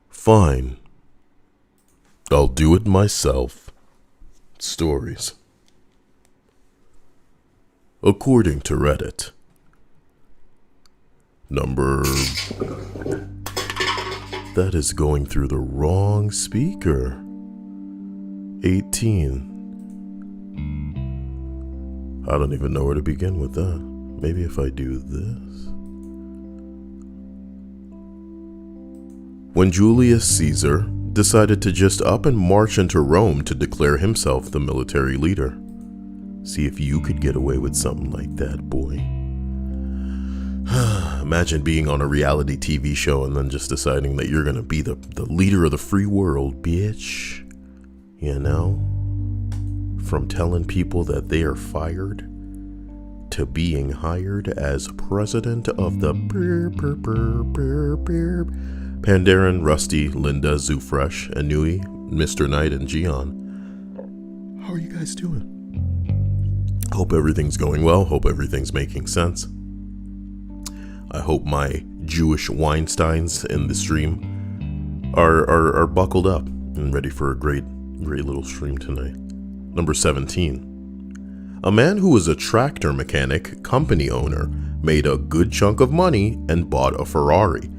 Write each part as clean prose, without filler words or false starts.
Fine. I'll do it myself. Stories. According to Reddit. That is going through the wrong speaker. 18. I don't even know where to begin with that. Maybe if I do this. When Julius Caesar decided to just up and march into Rome to declare himself the military leader. See if you could get away with something like that, boy. Imagine being on a reality TV show and then just deciding that you're gonna be the leader of the free world, bitch. You know? From telling people that they are fired to being hired as president of the Pandaren, Rusty, Linda, Zoofresh, Anui, Mr. Knight, and Gian. How are you guys doing? Hope everything's going well. Hope everything's making sense. I hope my Jewish Weinsteins in the stream are buckled up and ready for a great little stream tonight. Number 17. A man who was a tractor mechanic company owner made a good chunk of money and bought a Ferrari.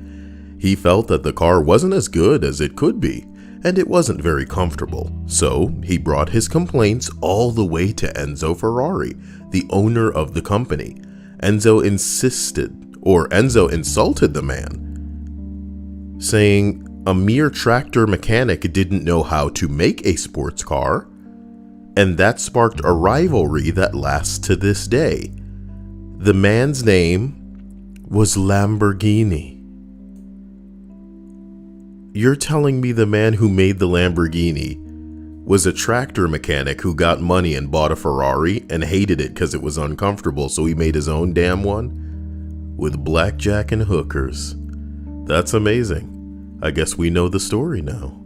He felt that the car wasn't as good as it could be, and it wasn't very comfortable, so he brought his complaints all the way to Enzo Ferrari, the owner of the company. Enzo insulted the man, saying a mere tractor mechanic didn't know how to make a sports car, and that sparked a rivalry that lasts to this day. The man's name was Lamborghini. You're telling me the man who made the Lamborghini was a tractor mechanic who got money and bought a Ferrari and hated it because it was uncomfortable, so he made his own damn one? With blackjack and hookers. That's amazing. I guess we know the story now.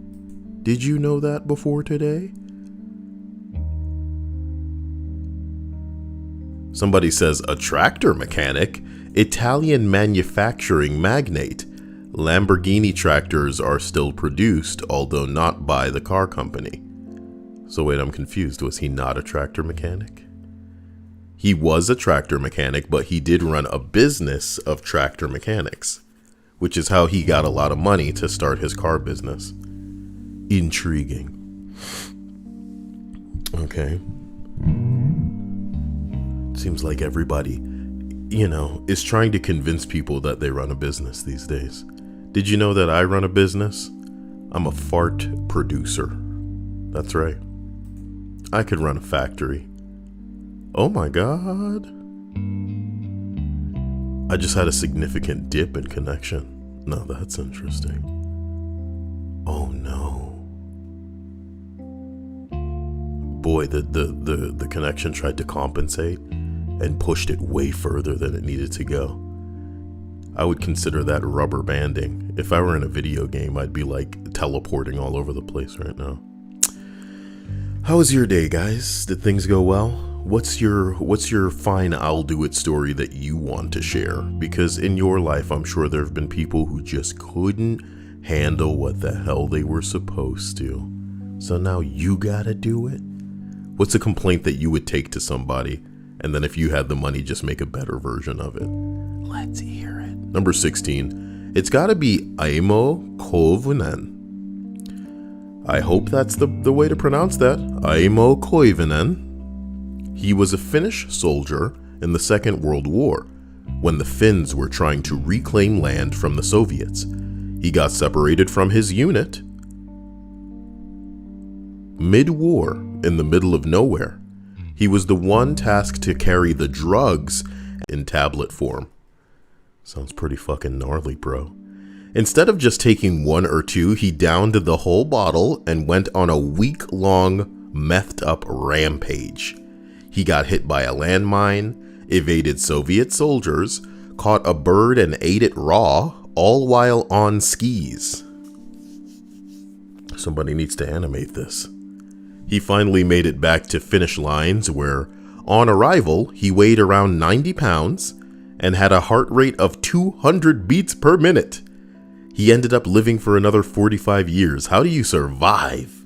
Did you know that before today? Somebody says a tractor mechanic? Italian manufacturing magnate. Lamborghini tractors are still produced, although not by the car company. So wait, I'm confused. Was he not a tractor mechanic? He was a tractor mechanic, but he did run a business of tractor mechanics, which is how he got a lot of money to start his car business. Intriguing. Okay. Seems like everybody, is trying to convince people that they run a business these days. Did you know that I run a business? I'm a fart producer. That's right. I could run a factory. Oh my God. I just had a significant dip in connection. Now that's interesting. Oh no. Boy, the connection tried to compensate and pushed it way further than it needed to go. I would consider that rubber banding. If I were in a video game, I'd be like teleporting all over the place right now. How was your day, guys? Did things go well? What's your fine I'll do it story that you want to share? Because in your life, I'm sure there have been people who just couldn't handle what the hell they were supposed to. So now you gotta do it? What's a complaint that you would take to somebody, and then if you had the money, just make a better version of it? Let's hear it. Number 16. It's gotta be Aimo Koivunen. I hope that's the way to pronounce that. Aimo Koivunen. He was a Finnish soldier in the Second World War, when the Finns were trying to reclaim land from the Soviets. He got separated from his unit mid-war in the middle of nowhere. He was the one tasked to carry the drugs in tablet form. Sounds pretty fucking gnarly, bro. Instead of just taking one or two, he downed the whole bottle and went on a week-long methed up rampage. He got hit by a landmine, evaded Soviet soldiers, caught a bird and ate it raw, all while on skis. Somebody needs to animate this. He finally made it back to finish lines where, on arrival, he weighed around 90 pounds and had a heart rate of 200 beats per minute. He ended up living for another 45 years. How do you survive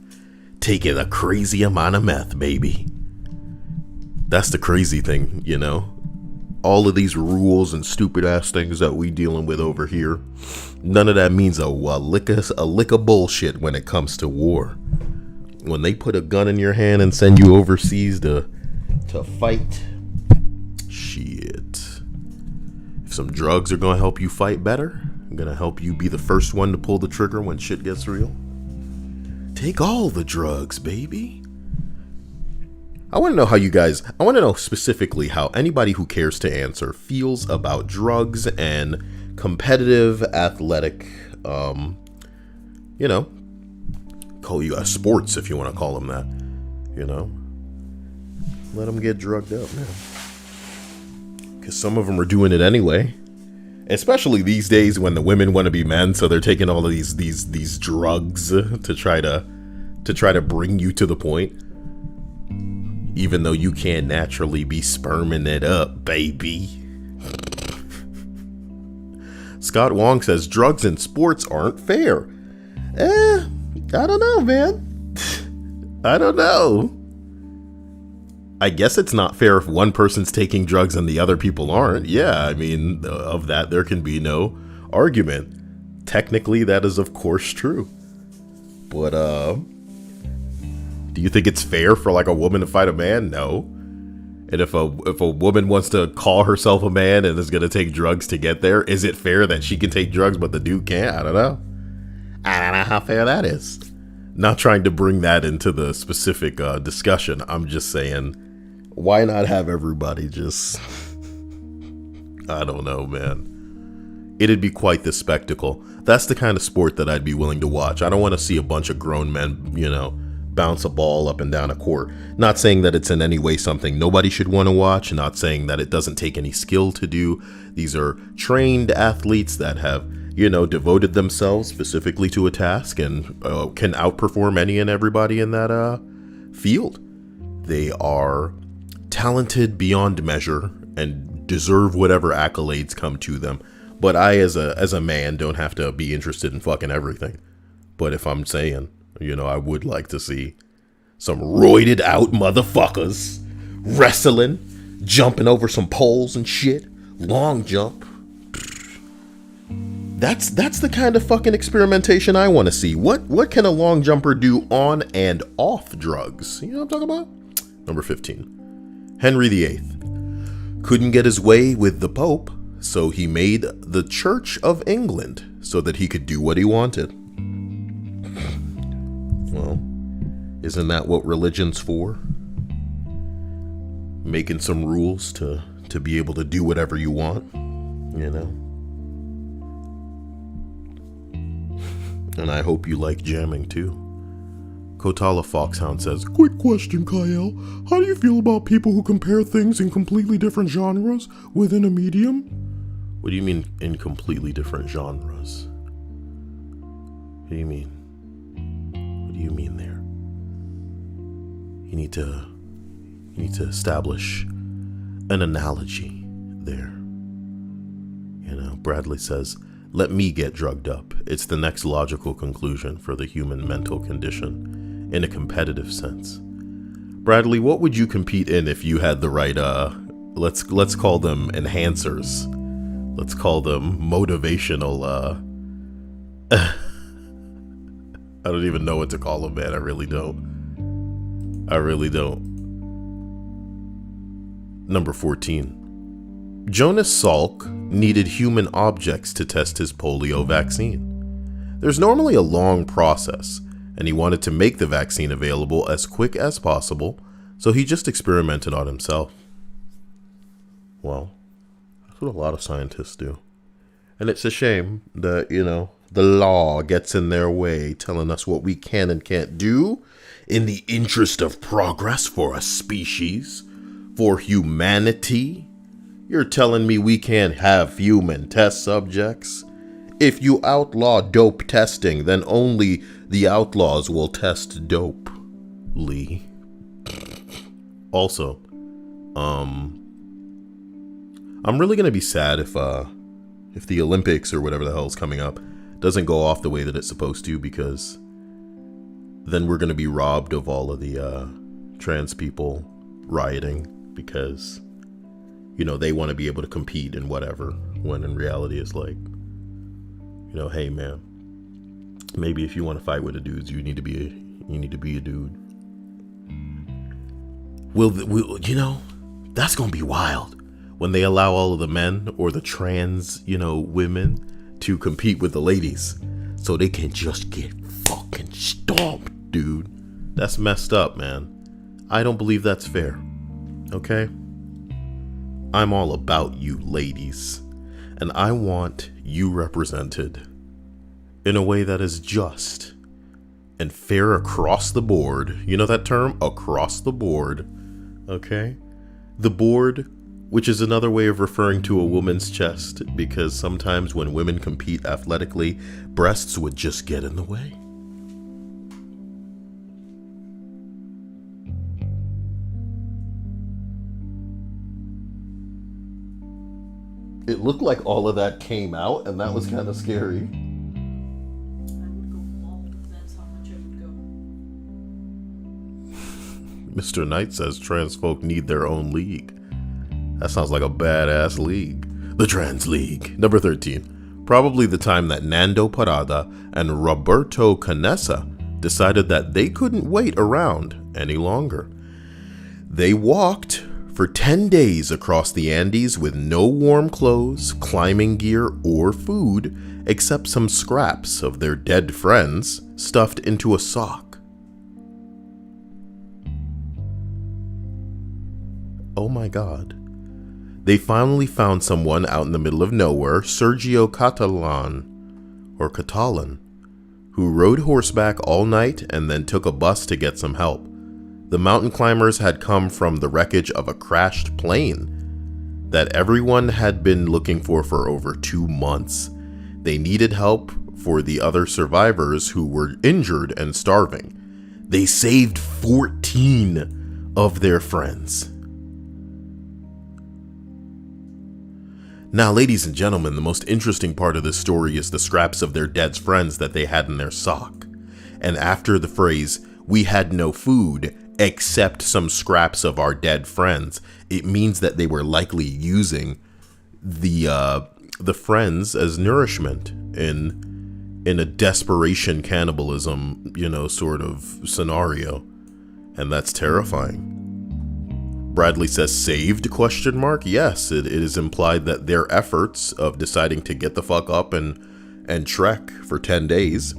taking a crazy amount of meth, baby? That's the crazy thing, you know? All of these rules and stupid ass things that we dealing with over here, none of that means a lick of bullshit when it comes to war. When they put a gun in your hand and send you overseas to fight, shit. If some drugs are gonna help you fight better, gonna help you be the first one to pull the trigger when shit gets real, take all the drugs, baby. I want to know specifically how anybody who cares to answer feels about drugs and competitive athletic, call you sports if you want to call them that, let them get drugged up, man. Because some of them are doing it anyway. Especially these days when the women want to be men, so they're taking all of these drugs to try to bring you to the point. Even though you can't naturally be sperming it up, baby. Scott Wong says drugs in sports aren't fair. I don't know, man. I don't know. I guess it's not fair if one person's taking drugs and the other people aren't. Yeah, I mean, of that there can be no argument. Technically, that is of course true. But, do you think it's fair for like a woman to fight a man? No. And if a woman wants to call herself a man and is going to take drugs to get there, is it fair that she can take drugs but the dude can't? I don't know. I don't know how fair that is. Not trying to bring that into the specific discussion. I'm just saying, why not have everybody just... I don't know, man. It'd be quite the spectacle. That's the kind of sport that I'd be willing to watch. I don't want to see a bunch of grown men, bounce a ball up and down a court. Not saying that it's in any way something nobody should want to watch. Not saying that it doesn't take any skill to do. These are trained athletes that have, devoted themselves specifically to a task and can outperform any and everybody in that field. They are talented beyond measure and deserve whatever accolades come to them. But I, as a man, don't have to be interested in fucking everything. But if I'm saying, I would like to see some roided out motherfuckers wrestling, jumping over some poles and shit, long jump. That's the kind of fucking experimentation I want to see. What can a long jumper do on and off drugs? You know what I'm talking about? Number 15. Henry VIII couldn't get his way with the Pope, so he made the Church of England so that he could do what he wanted. Well, isn't that what religion's for? Making some rules to be able to do whatever you want, And I hope you like jamming too. Kotala Foxhound says, quick question, Kyle. How do you feel about people who compare things in completely different genres within a medium? What do you mean in completely different genres? What do you mean? What do you mean there? You need to establish an analogy there. Bradley says, let me get drugged up. It's the next logical conclusion for the human mental condition in a competitive sense. Bradley, what would you compete in if you had the right, let's call them enhancers. Let's call them motivational, I don't even know what to call them, man. I really don't. Number 14. Jonas Salk needed human objects to test his polio vaccine. There's normally a long process, and he wanted to make the vaccine available as quick as possible, so he just experimented on himself. Well, that's what a lot of scientists do. And it's a shame that, the law gets in their way, telling us what we can and can't do in the interest of progress for a species, for humanity. You're telling me we can't have human test subjects? If you outlaw dope testing, then only the outlaws will test dope, Lee. Also, I'm really gonna be sad if the Olympics or whatever the hell is coming up doesn't go off the way that it's supposed to, because then we're going to be robbed of all of the trans people rioting because, you know, they want to be able to compete in whatever, when in reality it's like, you know, hey man, maybe if you want to fight with the dudes, you need to be a dude. Will you know, that's going to be wild when they allow all of the men or the trans, you know, women to compete with the ladies so they can just get fucking stomped, dude. That's messed up, man. I don't believe that's fair. Okay? I'm all about you ladies, and I want you represented in a way that is just and fair across the board. You know that term? Across the board. Okay? The board, which is another way of referring to a woman's chest, because sometimes when women compete athletically, breasts would just get in the way. It looked like all of that came out, and that was kind of scary. I would go bald. That's how much I would go. Mr. Knight says trans folk need their own league. That sounds like a badass league. The Trans League. Number 13. Probably the time that Nando Parada and Roberto Canessa decided that they couldn't wait around any longer. They walked for 10 days across the Andes with no warm clothes, climbing gear, or food, except some scraps of their dead friends stuffed into a sock. Oh my God. They finally found someone out in the middle of nowhere, Sergio Catalan, who rode horseback all night and then took a bus to get some help. The mountain climbers had come from the wreckage of a crashed plane that everyone had been looking for over 2 months. They needed help for the other survivors who were injured and starving. They saved 14 of their friends. Now, ladies and gentlemen, the most interesting part of this story is the scraps of their dead friends that they had in their sock. And after the phrase, "we had no food except some scraps of our dead friends," it means that they were likely using the friends as nourishment in a desperation cannibalism, you know, sort of scenario. And that's terrifying. Bradley says, saved, ? Yes, it is implied that their efforts of deciding to get the fuck up and trek for 10 days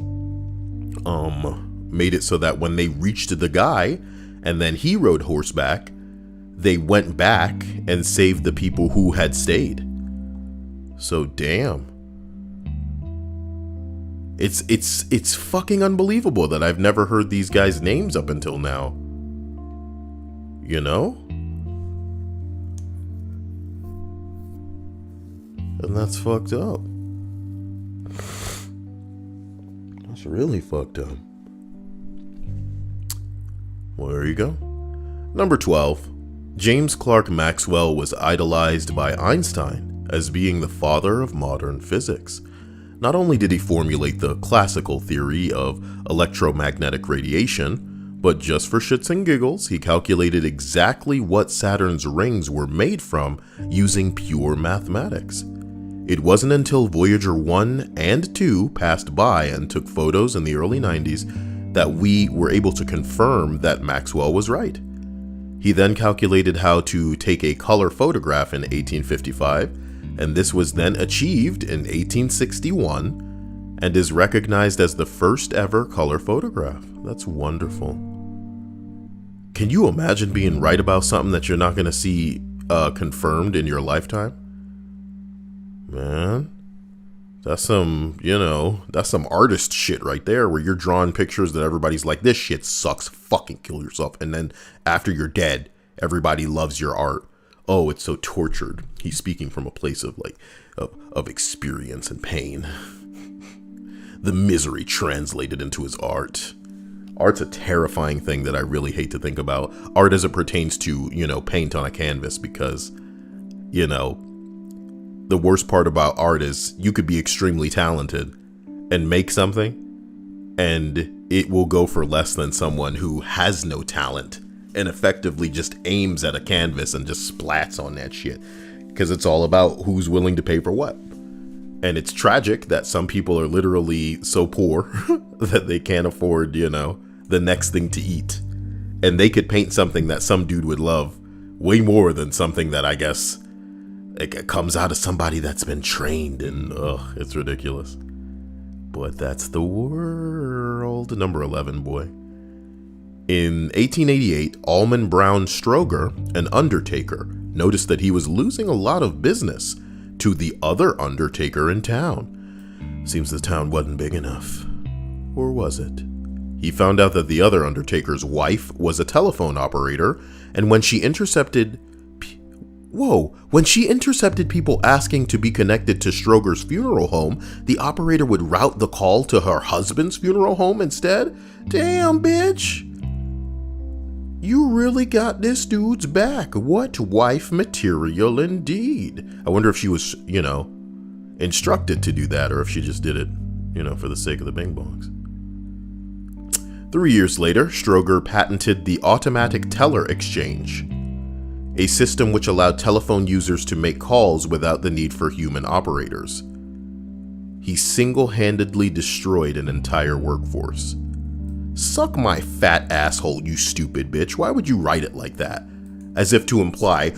made it so that when they reached the guy and then he rode horseback, they went back and saved the people who had stayed. So damn. It's fucking unbelievable that I've never heard these guys' names up until now. You know? And that's fucked up. That's really fucked up. Well, there you go. Number 12. James Clerk Maxwell was idolized by Einstein as being the father of modern physics. Not only did he formulate the classical theory of electromagnetic radiation, but just for shits and giggles, he calculated exactly what Saturn's rings were made from using pure mathematics. It wasn't until Voyager 1 and 2 passed by and took photos in the early 90s that we were able to confirm that Maxwell was right. He then calculated how to take a color photograph in 1855, and this was then achieved in 1861 and is recognized as the first ever color photograph. That's wonderful. Can you imagine being right about something that you're not going to see confirmed in your lifetime? Man, that's some, that's some artist shit right there, where you're drawing pictures that everybody's like, this shit sucks, fucking kill yourself. And then after you're dead, everybody loves your art. Oh, it's so tortured. He's speaking from a place of of experience and pain. The misery translated into his art. Art's a terrifying thing that I really hate to think about. Art as it pertains to, paint on a canvas, because, the worst part about art is you could be extremely talented and make something, and it will go for less than someone who has no talent and effectively just aims at a canvas and just splats on that shit. Because it's all about who's willing to pay for what. And it's tragic that some people are literally so poor that they can't afford, the next thing to eat. And they could paint something that some dude would love way more than something that I guess it comes out of somebody that's been trained, and it's ridiculous. But that's the world. Number 11, boy. In 1888, Almond Brown Stroger, an undertaker, noticed that he was losing a lot of business to the other undertaker in town. Seems the town wasn't big enough. Or was it? He found out that the other undertaker's wife was a telephone operator, and when she intercepted people asking to be connected to Stroger's funeral home, the operator would route the call to her husband's funeral home instead. Damn, bitch. You really got this dude's back. What wife material indeed. I wonder if she was, instructed to do that, or if she just did it, for the sake of the bing bongs. 3 years later, Stroger patented the automatic teller exchange, a system which allowed telephone users to make calls without the need for human operators. He single-handedly destroyed an entire workforce. Suck my fat asshole, you stupid bitch. Why would you write it like that? As if to imply,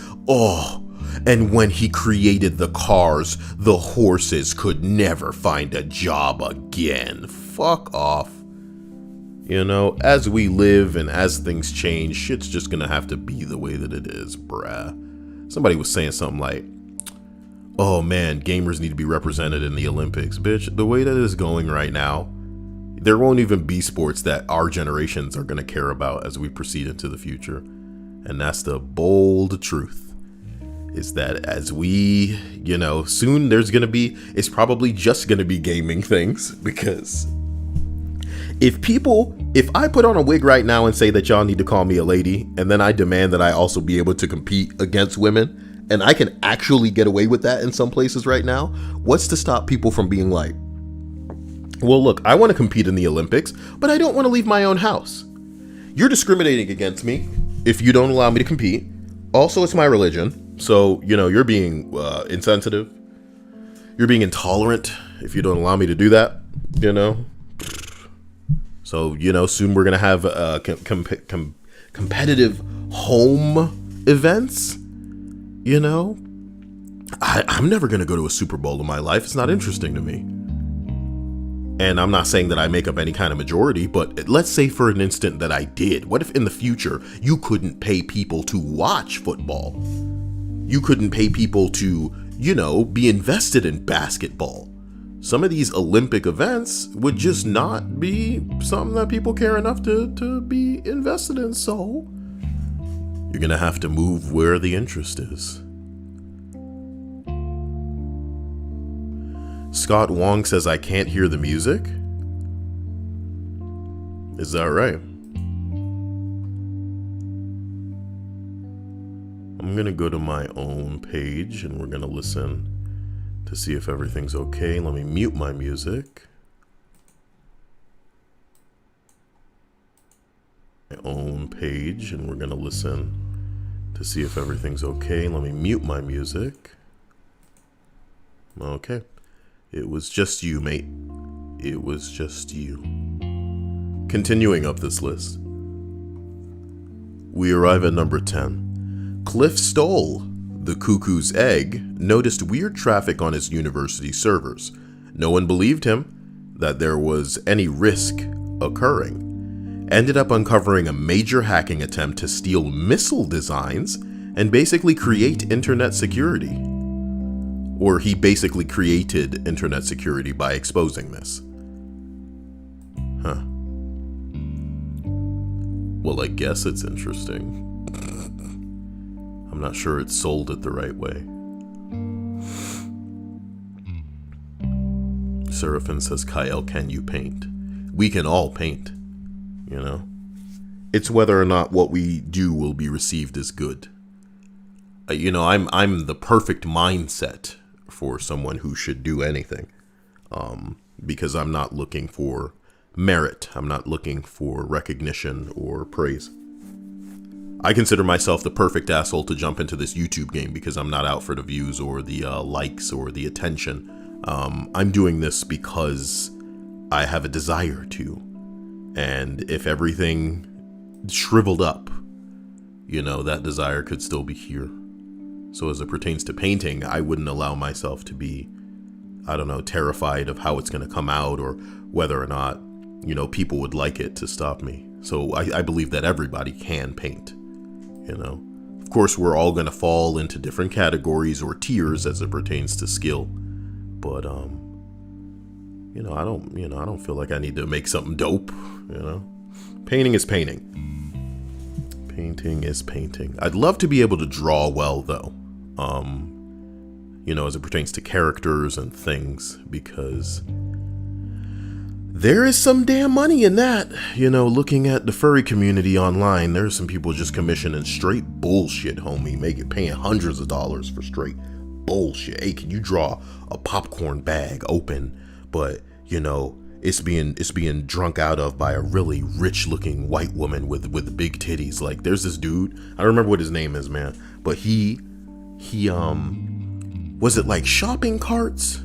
and when he created the cars, the horses could never find a job again. Fuck off. As we live and as things change, shit's just gonna have to be the way that it is, bruh. Somebody was saying something like, oh man, gamers need to be represented in the Olympics. Bitch, the way that it's going right now, there won't even be sports that our generations are gonna care about as we proceed into the future. And that's the bold truth, is that as we, soon it's probably just gonna be gaming things, because if I put on a wig right now and say that y'all need to call me a lady, and then I demand that I also be able to compete against women, and I can actually get away with that in some places right now, what's to stop people from being like, well, look, I want to compete in the Olympics, but I don't want to leave my own house. You're discriminating against me if you don't allow me to compete. Also, it's my religion. So, you're being insensitive. You're being intolerant if you don't allow me to do that, So, soon we're going to have competitive home events, I'm never going to go to a Super Bowl in my life. It's not interesting to me. And I'm not saying that I make up any kind of majority, but let's say for an instant that I did. What if in the future you couldn't pay people to watch football? You couldn't pay people to, be invested in basketball. Some of these Olympic events would just not be something that people care enough to be invested in. So you're going to have to move where the interest is. Scott Wong says, I can't hear the music. Is that right? I'm going to go to my own page and we're going to listen to see if everything's okay. Let me mute my music. My own page and we're going to listen to see if everything's okay. Let me mute my music. Okay. It was just you, mate. It was just you. Continuing up this list. We arrive at number 10. Cliff Stoll, the cuckoo's egg, noticed weird traffic on his university servers. No one believed him that there was any risk occurring. Ended up uncovering a major hacking attempt to steal missile designs and basically create internet security. Or he basically created internet security by exposing this. Huh. Well, I guess it's interesting. I'm not sure it's sold it the right way. Seraphin says, Kyle, can you paint? We can all paint, It's whether or not what we do will be received as good. I'm the perfect mindset for someone who should do anything. because I'm not looking for merit. I'm not looking for recognition or praise. I consider myself the perfect asshole to jump into this YouTube game because I'm not out for the views or the likes or the attention. I'm doing this because I have a desire to. And if everything shriveled up, you know, that desire could still be here. So as it pertains to painting, I wouldn't allow myself to be, I don't know, terrified of how it's going to come out or whether or not, you know, people would like it to stop me. So I believe that everybody can paint, you know. Of course, we're all going to fall into different categories or tiers as it pertains to skill. But, you know, I don't feel like I need to make something dope, you know. Painting is painting. Painting is painting. I'd love to be able to draw well, though. You know, as it pertains to characters and things, because there is some damn money in that. You know, looking at the furry community online, there's some people just commissioning straight bullshit, homie, paying hundreds of dollars for straight bullshit. Hey, can you draw a popcorn bag open, but you know, it's being drunk out of by a really rich looking white woman with big titties. Like, there's this dude, I don't remember what his name is, man, but he was it like shopping carts?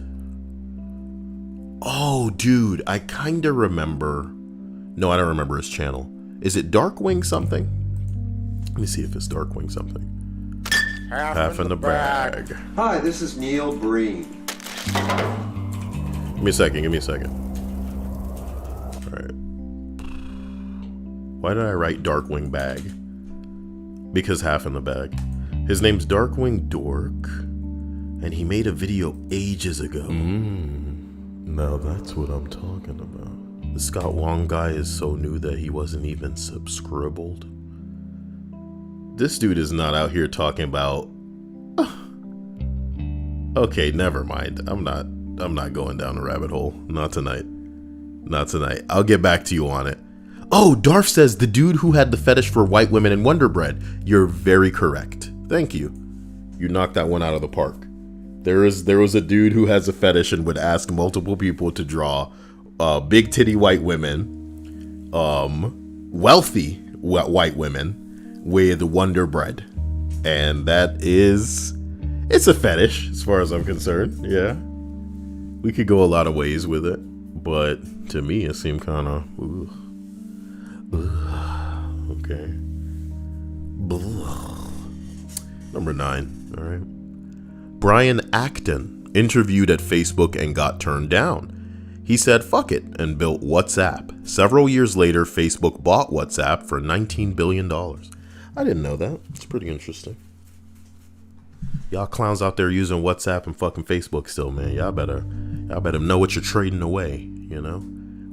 Oh, dude, I kind of remember. No, I don't remember his channel. Is it Darkwing something? Let me see if it's Darkwing something. Half in the bag. Hi, this is Neil Breen. Give me a second. Alright. Why did I write Darkwing bag? Because half in the bag. His name's Darkwing Dork, and he made a video ages ago. Now that's what I'm talking about. The Scott Wong guy is so new that he wasn't even subscribbled. This dude is not out here talking about... Okay, never mind. I'm not going down the rabbit hole. Not tonight. I'll get back to you on it. Oh, Darf says the dude who had the fetish for white women in Wonder Bread. You're very correct. Thank you. You knocked that one out of the park. There was a dude who has a fetish and would ask multiple people to draw big titty white women, wealthy white women with Wonder Bread. And it's a fetish as far as I'm concerned. Yeah. We could go a lot of ways with it, but to me it seemed kind of okay. Number 9. All right. Brian Acton interviewed at Facebook and got turned down. He said fuck it and built WhatsApp. Several years later, Facebook bought WhatsApp for $19 billion. I didn't know that. It's pretty interesting. Y'all clowns out there using WhatsApp and fucking Facebook still, man. Y'all better know what you're trading away, you know?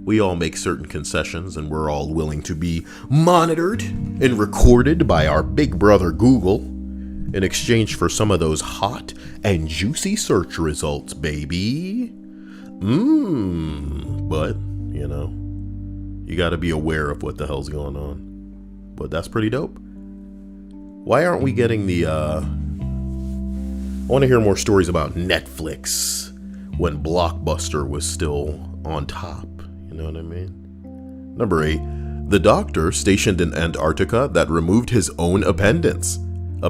We all make certain concessions and we're all willing to be monitored and recorded by our big brother Google in exchange for some of those hot and juicy search results, baby. But, you know, you gotta be aware of what the hell's going on. But that's pretty dope. Why aren't we getting the, I want to hear more stories about Netflix when Blockbuster was still on top. You know what I mean? Number 8, the doctor stationed in Antarctica that removed his own appendix. How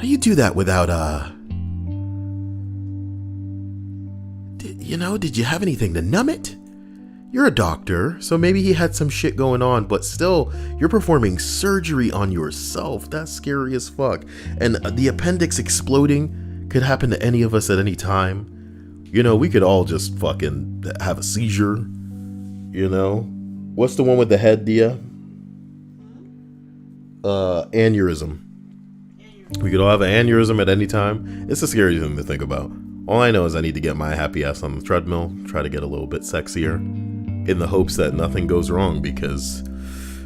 do you do that without, did you have anything to numb it? You're a doctor, so maybe he had some shit going on, but still, you're performing surgery on yourself. That's scary as fuck. And the appendix exploding could happen to any of us at any time. You know, we could all just fucking have a seizure. You know? What's the one with the head, Dia? Aneurysm. We could all have an aneurysm at any time. It's a scary thing to think about. All I know is I need to get my happy ass on the treadmill, try to get a little bit sexier, in the hopes that nothing goes wrong, because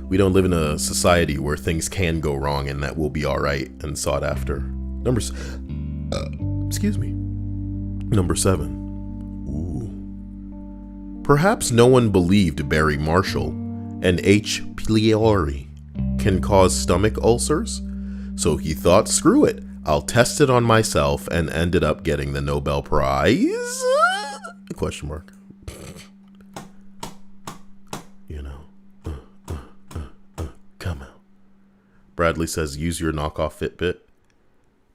we don't live in a society where things can go wrong and that will be alright and sought after. Number 7. Ooh. Perhaps no one believed Barry Marshall and H. pylori can cause stomach ulcers, so he thought, screw it, I'll test it on myself, and ended up getting the Nobel Prize. Question mark. You know. Come out. Bradley says, use your knockoff Fitbit.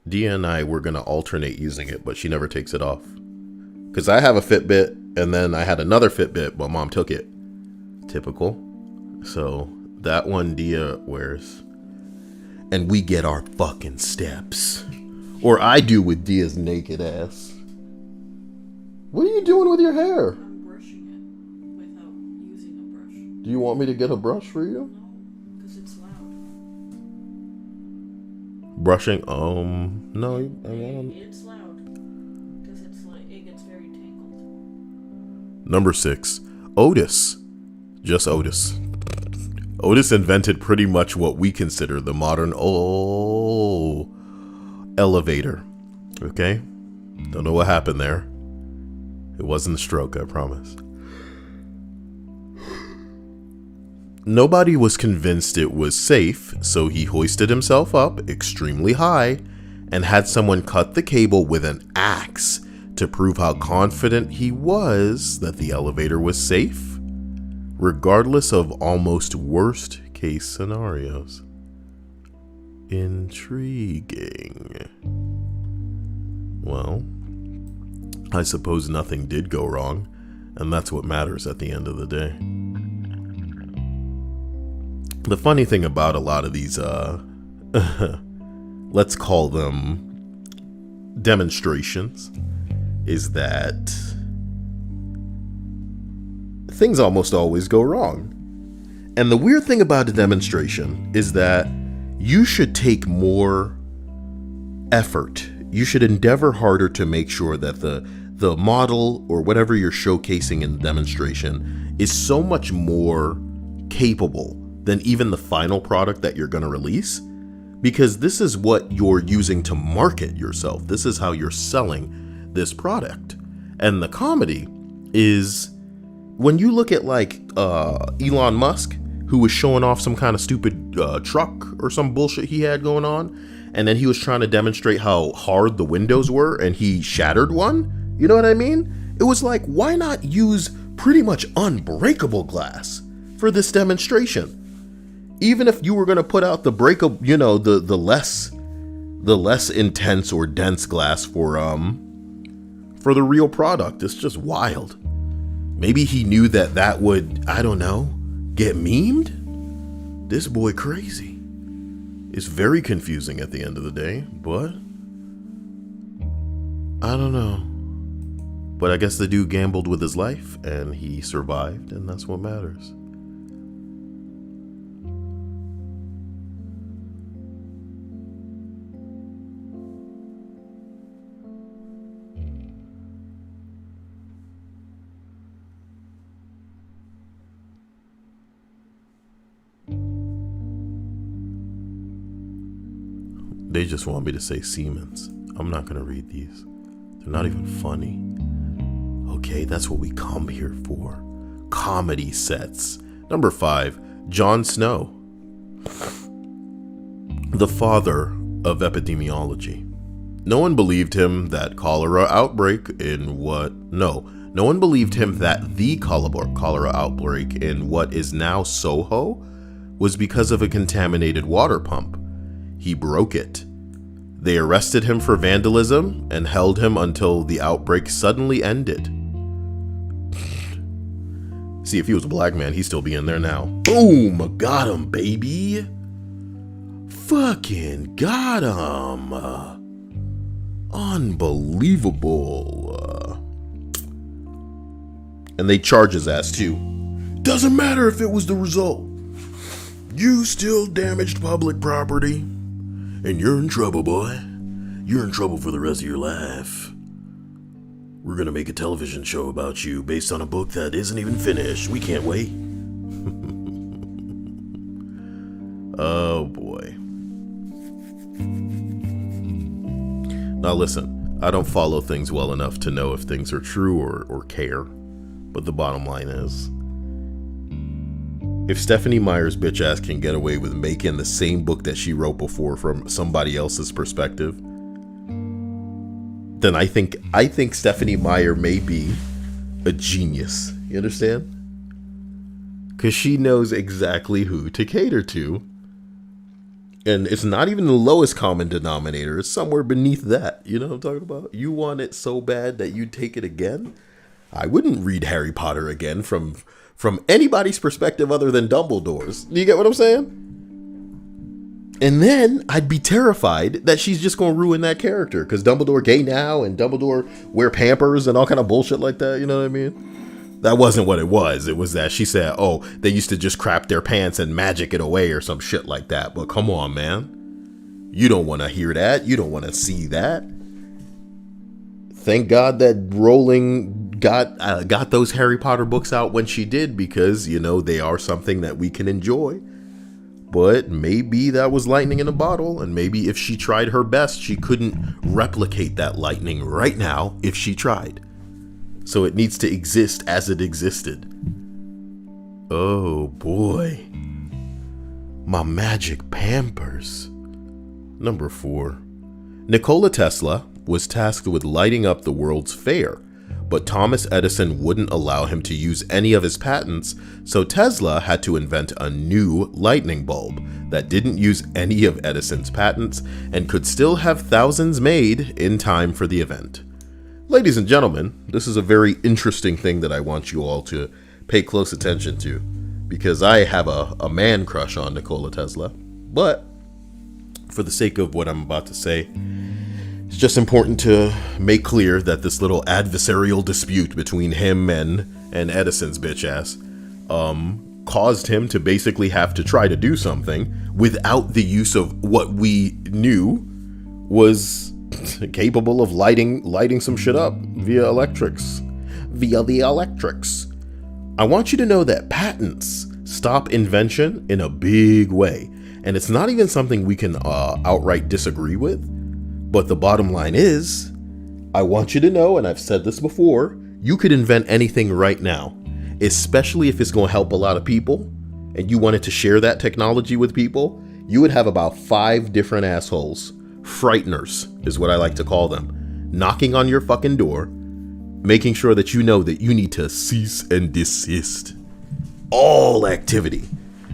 Dia and I were going to alternate using it, but she never takes it off. Because I have a Fitbit, and then I had another Fitbit, but mom took it. Typical. So that one Dia wears. And we get our fucking steps. Or I do with Dia's naked ass. What are you doing with your hair? I'm brushing it without using a brush. Do you want me to get a brush for you? No, because it's loud. Brushing? No. I don't. It's loud. Because it's like, it gets very tangled. Number 6. Otis. Just Otis. Otis invented pretty much what we consider the modern elevator. Okay? Don't know what happened there. It wasn't a stroke, I promise. Nobody was convinced it was safe, so he hoisted himself up extremely high and had someone cut the cable with an axe to prove how confident he was that the elevator was safe, regardless of almost worst case scenarios. Intriguing. Well, I suppose nothing did go wrong, and that's what matters at the end of the day. The funny thing about a lot of these, let's call them demonstrations, is that things almost always go wrong. And the weird thing about a demonstration is that you should take more effort. You should endeavor harder to make sure that the model or whatever you're showcasing in the demonstration is so much more capable than even the final product that you're going to release, because this is what you're using to market yourself. This is how you're selling this product. And the comedy is when you look at like Elon Musk, who was showing off some kind of stupid truck or some bullshit he had going on, and then he was trying to demonstrate how hard the windows were, and he shattered one. You know what I mean? It was like, why not use pretty much unbreakable glass for this demonstration? Even if you were going to put out the breakable, you know, the less intense or dense glass for the real product. It's just wild. Maybe he knew that would, I don't know, get memed? This boy crazy. It's very confusing at the end of the day, but I don't know. But I guess the dude gambled with his life and he survived, and that's what matters. They just want me to say Siemens. I'm not going to read these. They're not even funny. Okay, that's what we come here for. Comedy sets. Number 5, Jon Snow. The father of epidemiology. No one believed him that cholera outbreak in what... No one believed him that the cholera outbreak in what is now Soho was because of a contaminated water pump. He broke it. They arrested him for vandalism and held him until the outbreak suddenly ended. See, if he was a black man, he'd still be in there now. Boom! Got him, baby! Fucking got him! Unbelievable. And they charge his ass too. Doesn't matter if it was the result. You still damaged public property. And you're in trouble, boy. You're in trouble for the rest of your life. We're gonna make a television show about you based on a book that isn't even finished. We can't wait. Oh boy. Now listen, I don't follow things well enough to know if things are true or care. But the bottom line is, if Stephenie Meyer's bitch ass can get away with making the same book that she wrote before from somebody else's perspective, then I think Stephenie Meyer may be a genius. You understand? Because she knows exactly who to cater to. And it's not even the lowest common denominator. It's somewhere beneath that. You know what I'm talking about? You want it so bad that you'd take it again? I wouldn't read Harry Potter again from anybody's perspective other than Dumbledore's. Do you get what I'm saying? And then I'd be terrified that she's just going to ruin that character because Dumbledore gay now and Dumbledore wear Pampers and all kind of bullshit like that. You know what I mean? That wasn't what it was. It was that she said, oh, they used to just crap their pants and magic it away or some shit like that. But come on, man. You don't want to hear that. You don't want to see that. Thank God that Rowling got those Harry Potter books out when she did because, you know, they are something that we can enjoy. But maybe that was lightning in a bottle, and maybe if she tried her best, she couldn't replicate that lightning right now if she tried. So it needs to exist as it existed. Oh boy. My magic Pampers. Number 4. Nikola Tesla was tasked with lighting up the World's Fair, but Thomas Edison wouldn't allow him to use any of his patents, so Tesla had to invent a new lightning bulb that didn't use any of Edison's patents and could still have thousands made in time for the event. Ladies and gentlemen, this is a very interesting thing that I want you all to pay close attention to, because I have a man crush on Nikola Tesla, but for the sake of what I'm about to say, it's just important to make clear that this little adversarial dispute between him and Edison's bitch ass caused him to basically have to try to do something without the use of what we knew was capable of lighting some shit up via the electrics. I want you to know that patents stop invention in a big way, and it's not even something we can outright disagree with. But the bottom line is, I want you to know, and I've said this before, you could invent anything right now, especially if it's going to help a lot of people, and you wanted to share that technology with people. You would have about 5 different assholes, frighteners is what I like to call them, knocking on your fucking door, making sure that you know that you need to cease and desist all activity.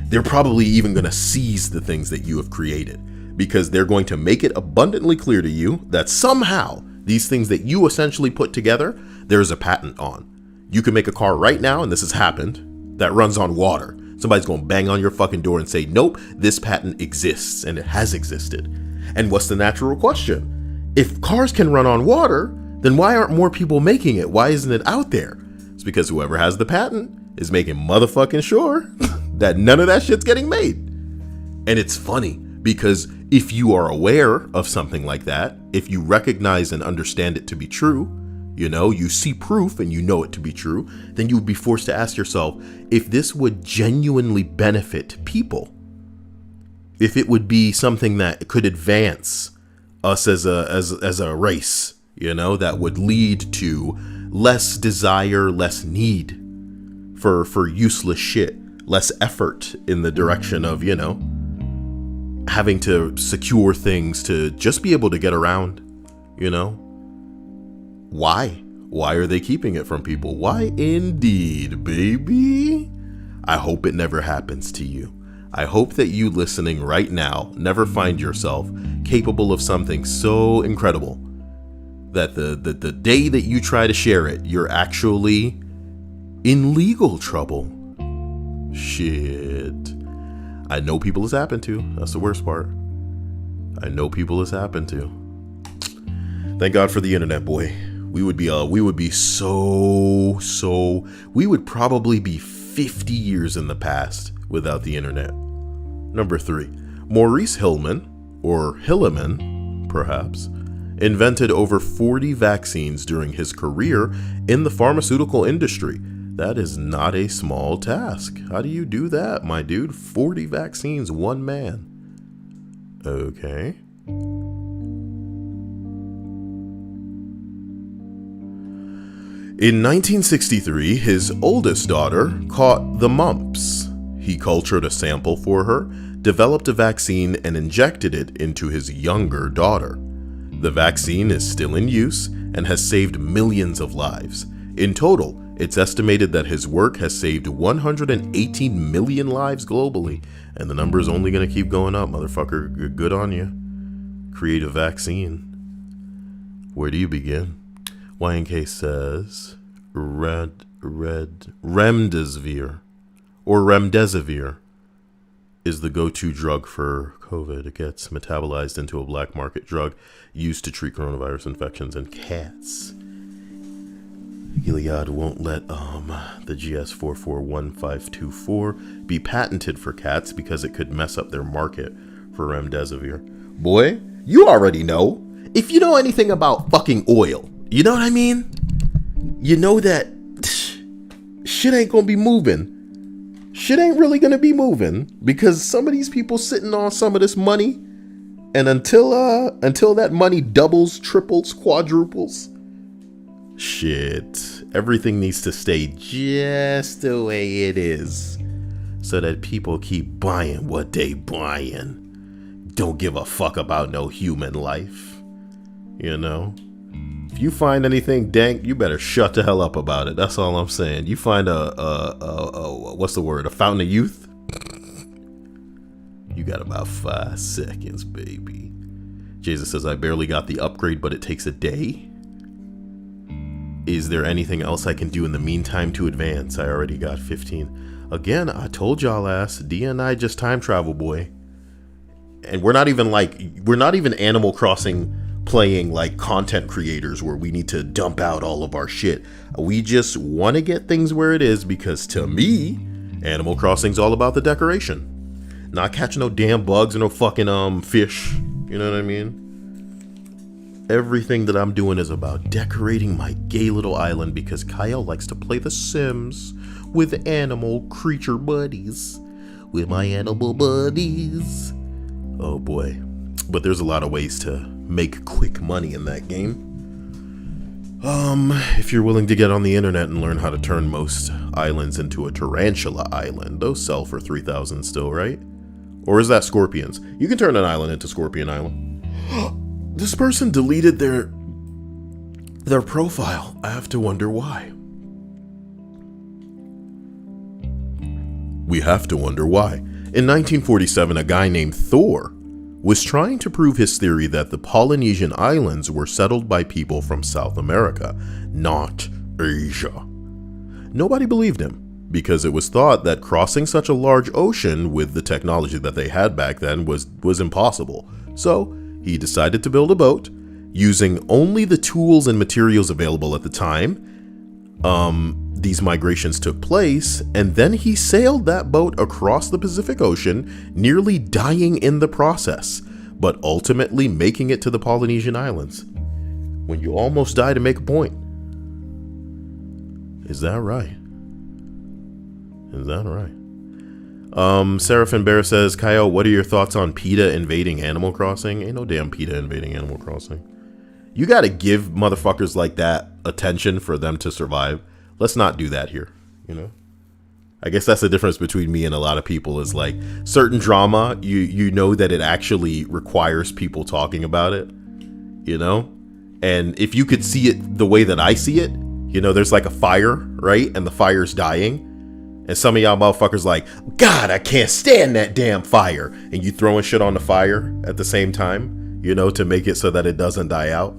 They're probably even going to seize the things that you have created, because they're going to make it abundantly clear to you that somehow these things that you essentially put together, there's a patent on. You can make a car right now, and this has happened, that runs on water. Somebody's going to bang on your fucking door and say, nope, this patent exists, and it has existed. And what's the natural question? If cars can run on water, then why aren't more people making it? Why isn't it out there? It's because whoever has the patent is making motherfucking sure that none of that shit's getting made. And it's funny, because if you are aware of something like that, if you recognize and understand it to be true, you know, you see proof and you know it to be true, then you would be forced to ask yourself if this would genuinely benefit people, if it would be something that could advance us as a race, you know, that would lead to less desire, less need for useless shit, less effort in the direction of, you know, having to secure things to just be able to get around, you know? Why? Why are they keeping it from people? Why indeed, baby? I hope it never happens to you. I hope that you listening right now never find yourself capable of something so incredible that the day that you try to share it, you're actually in legal trouble. Shit. I know people it's happened to. That's the worst part. I know people it's happened to. Thank God for the internet, boy. We would probably be 50 years in the past without the internet. Number 3, Maurice Hilleman, or Hilleman, perhaps, invented over 40 vaccines during his career in the pharmaceutical industry. That is not a small task. How do you do that, my dude? 40 vaccines, one man. Okay. In 1963, his oldest daughter caught the mumps. He cultured a sample for her, developed a vaccine, and injected it into his younger daughter. The vaccine is still in use and has saved millions of lives. In total, It's estimated that his work has saved 118 million lives globally, and the number is only going to keep going up, motherfucker. Good on you. Create a vaccine. Where do you begin? YNK says remdesivir or remdesivir is the go-to drug for COVID. It gets metabolized into a black market drug used to treat coronavirus infections in cats. Gilead won't let the GS441524 be patented for cats because it could mess up their market for remdesivir. Boy, you already know. If you know anything about fucking oil, you know what I mean? You know that shit ain't gonna be moving. Shit ain't really gonna be moving because some of these people sitting on some of this money, and until that money doubles, triples, quadruples, shit, everything needs to stay just the way it is so that people keep buying what they buying. Don't give a fuck about no human life. You know? If you find anything dank, you better shut the hell up about it. That's all I'm saying. You find what's the word? A fountain of youth? You got about 5 seconds, baby. Jesus says, I barely got the upgrade, but it takes a day. Is there anything else I can do in the meantime to advance? I already got 15. Again, I told y'all last, D and I just time travel, boy. And we're not even Animal Crossing playing like content creators where we need to dump out all of our shit. We just want to get things where it is because to me, Animal Crossing's all about the decoration. Not catching no damn bugs or no fucking fish. You know what I mean? Everything that I'm doing is about decorating my gay little island because Kyle likes to play The Sims with animal creature buddies. With my animal buddies. Oh boy. But there's a lot of ways to make quick money in that game. If you're willing to get on the internet and learn how to turn most islands into a tarantula island, those sell for 3,000 still, right? Or is that scorpions? You can turn an island into Scorpion Island. This person deleted their profile. I have to wonder why. We have to wonder why. In 1947, a guy named Thor was trying to prove his theory that the Polynesian islands were settled by people from South America, not Asia. Nobody believed him because it was thought that crossing such a large ocean with the technology that they had back then was impossible. So he decided to build a boat using only the tools and materials available at the time. These migrations took place, and then he sailed that boat across the Pacific Ocean, nearly dying in the process, but ultimately making it to the Polynesian Islands. When you almost die to make a point. Is that right? Is that right? Seraphin Bear says, Kyle, what are your thoughts on PETA invading Animal Crossing? Ain't no damn PETA invading Animal Crossing. You gotta give motherfuckers like that attention for them to survive. Let's not do that here, you know? I guess that's the difference between me and a lot of people is like certain drama, you know that it actually requires people talking about it, you know? And if you could see it the way that I see it, you know, there's like a fire, right? And the fire's dying. And some of y'all motherfuckers like, God, I can't stand that damn fire. And you throwing shit on the fire at the same time, you know, to make it so that it doesn't die out.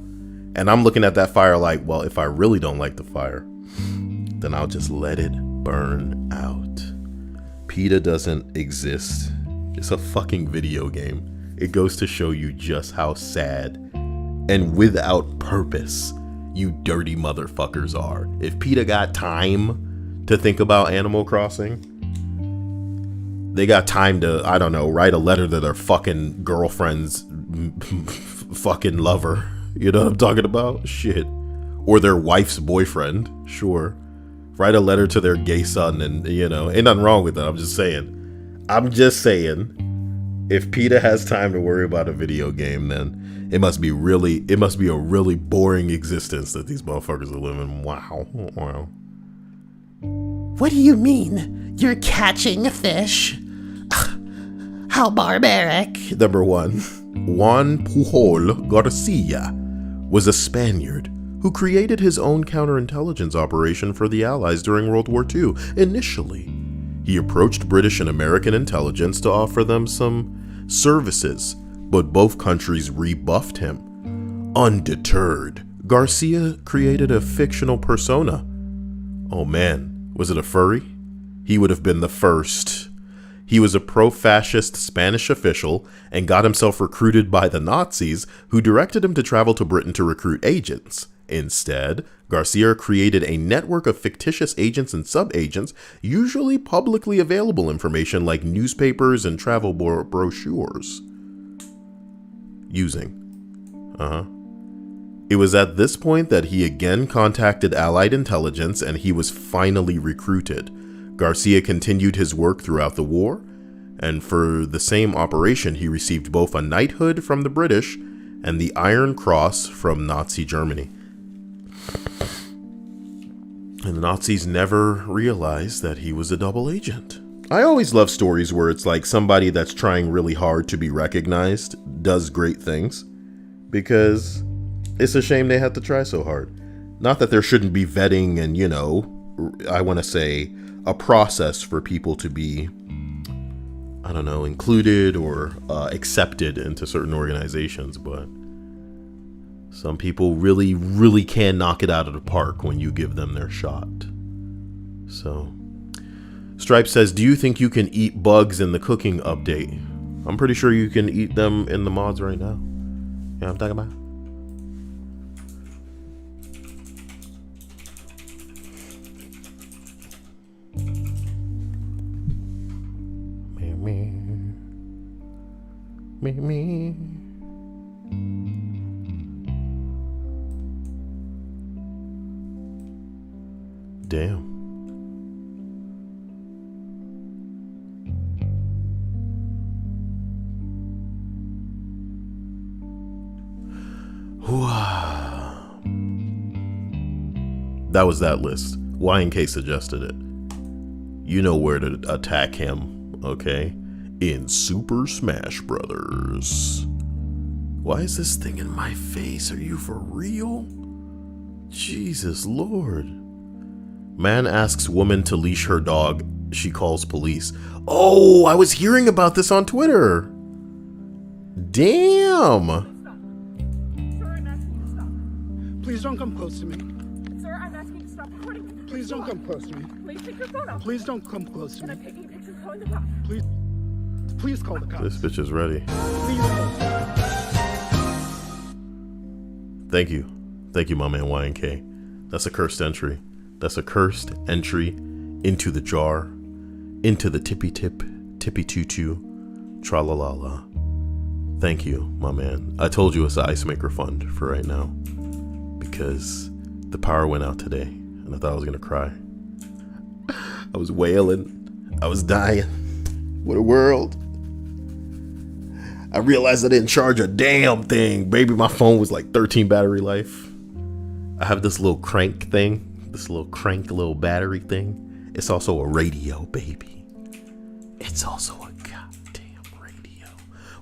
And I'm looking at that fire like, well, if I really don't like the fire, then I'll just let it burn out. PETA doesn't exist. It's a fucking video game. It goes to show you just how sad and without purpose you dirty motherfuckers are. If PETA got time to think about Animal Crossing, they got time to, I don't know, write a letter to their fucking girlfriend's fucking lover. You know what I'm talking about? Shit. Or their wife's boyfriend. Sure. Write a letter to their gay son and, you know, ain't nothing wrong with that. I'm just saying. If PETA has time to worry about a video game, then it must be a really boring existence that these motherfuckers are living. Wow. Wow. What do you mean? You're catching a fish? How barbaric. Number 1. Juan Pujol Garcia was a Spaniard who created his own counterintelligence operation for the Allies during World War II. Initially, he approached British and American intelligence to offer them some services, but both countries rebuffed him. Undeterred, Garcia created a fictional persona. Oh man, was it a furry? He would have been the first. He was a pro-fascist Spanish official and got himself recruited by the Nazis, who directed him to travel to Britain to recruit agents. Instead, Garcia created a network of fictitious agents and sub-agents, usually publicly available information like newspapers and travel brochures. It was at this point that he again contacted Allied intelligence and he was finally recruited. Garcia continued his work throughout the war, and for the same operation he received both a knighthood from the British and the Iron Cross from Nazi Germany. And the Nazis never realized that he was a double agent. I always love stories where it's like somebody that's trying really hard to be recognized does great things, because it's a shame they had to try so hard. Not that there shouldn't be vetting and, I want to say a process for people to be, included or accepted into certain organizations, but some people really, really can knock it out of the park when you give them their shot. So, Stripe says, do you think you can eat bugs in the cooking update? I'm pretty sure you can eat them in the mods right now. You know what I'm talking about? Me. Damn. That was that list. YNK suggested it. You know where to attack him, okay? In Super Smash Brothers. Why is this thing in my face? Are you for real? Jesus Lord. Man asks woman to leash her dog. She calls police. Oh, I was hearing about this on Twitter. Damn. Sir, I'm asking you to stop. Please don't come close to me. Sir, I'm asking you to stop recording me. Please don't come close to me. Please take your phone off. Please don't come close to Can I me. take a picture calling the cops? Please call the cops. This bitch is ready. Please call the cops. Thank you. Thank you, my man YNK. That's a cursed entry. That's a cursed entry into the jar, into the tippy tutu, tra-la-la-la. Thank you, my man. I told you it's the ice maker fund for right now, because the power went out today and I thought I was gonna cry. I was wailing. I was dying. What a world. I realized I didn't charge a damn thing. Baby, my phone was like 13 battery life. I have this little crank thing, this little battery thing. It's also a radio, baby. It's also a goddamn radio.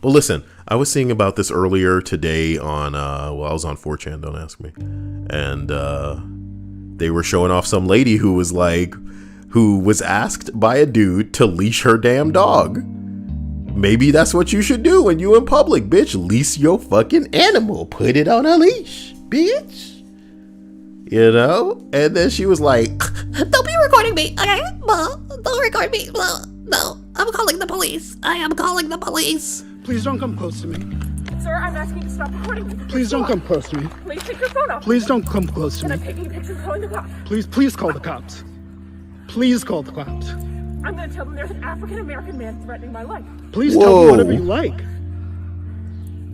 Well, listen, I was seeing about this earlier today on, I was on 4chan, don't ask me. And they were showing off some lady who was asked by a dude to leash her damn dog. Maybe that's what you should do when you in public, bitch. Leash your fucking animal. Put it on a leash, bitch. And then she was like, Don't be recording me, okay? Don't record me. No, I'm calling the police. I am calling the police. Please don't come close to me. Sir, I'm asking you to stop recording me. Please don't come close to me. Please take your phone off. Please don't come close to Can I me. take a picture calling the cops? Please call the cops. Please call the cops. I'm gonna tell them there's an African-American man threatening my life. Please tell Whoa. me whatever you like.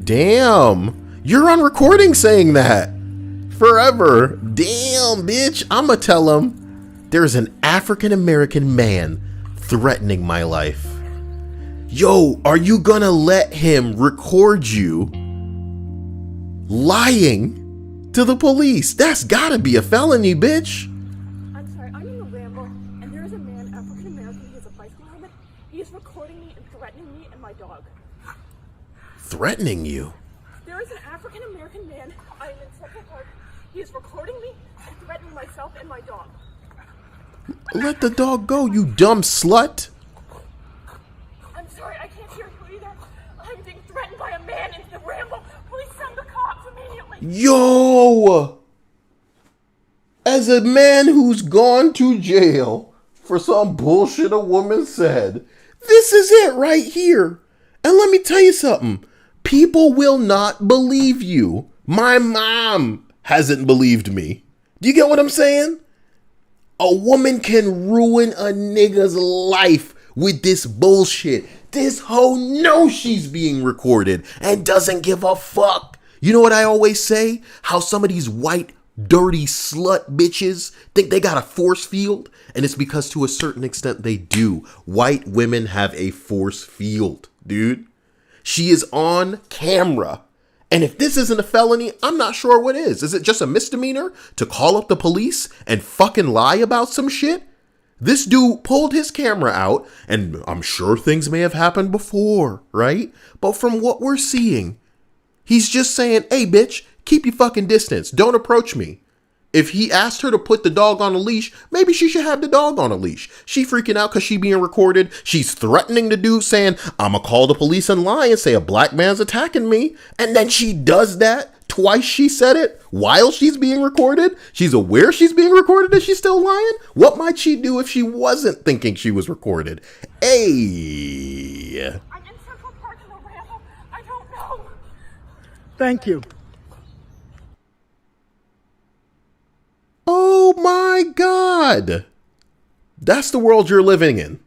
damn, you're on recording saying that. Forever. Damn, bitch. I'ma tell him there's an African-American man threatening my life. Yo, are you gonna let him record you lying to the police? That's gotta be a felony, bitch. I'm sorry, I'm in a ramble, and there is a man, African-American, he has a bicycle helmet. He is recording me and threatening me and my dog. Threatening you? There is an African-American man, I am in Central Park. He He is recording me and threatening myself and my dog. Let the dog go, you dumb slut. I'm sorry, I can't hear you either. I'm being threatened by a man in the ramble. Please send the cops immediately. Yo! As a man who's gone to jail for some bullshit a woman said, this is it right here. And let me tell you something. People will not believe you. My mom hasn't believed me. Do you get what I'm saying? A woman can ruin a nigga's life with this bullshit. This hoe knows she's being recorded and doesn't give a fuck. You know what I always say? How some of these white, dirty slut bitches think they got a force field? And it's because to a certain extent they do. White women have a force field, dude. She is on camera. And if this isn't a felony, I'm not sure what is. Is it just a misdemeanor to call up the police and fucking lie about some shit? This dude pulled his camera out, and I'm sure things may have happened before, right? But from what we're seeing, he's just saying, hey, bitch, keep your fucking distance. Don't approach me. If he asked her to put the dog on a leash, maybe she should have the dog on a leash. She freaking out because she being recorded. She's threatening the dude saying, I'm going to call the police and lie and say a black man's attacking me. And then she does that twice. She said it while she's being recorded. She's aware she's being recorded and she's still lying. What might she do if she wasn't thinking she was recorded? Hey. I'm in Central Park in the ramble. I don't know. Thank you. Oh my God. That's the world you're living in.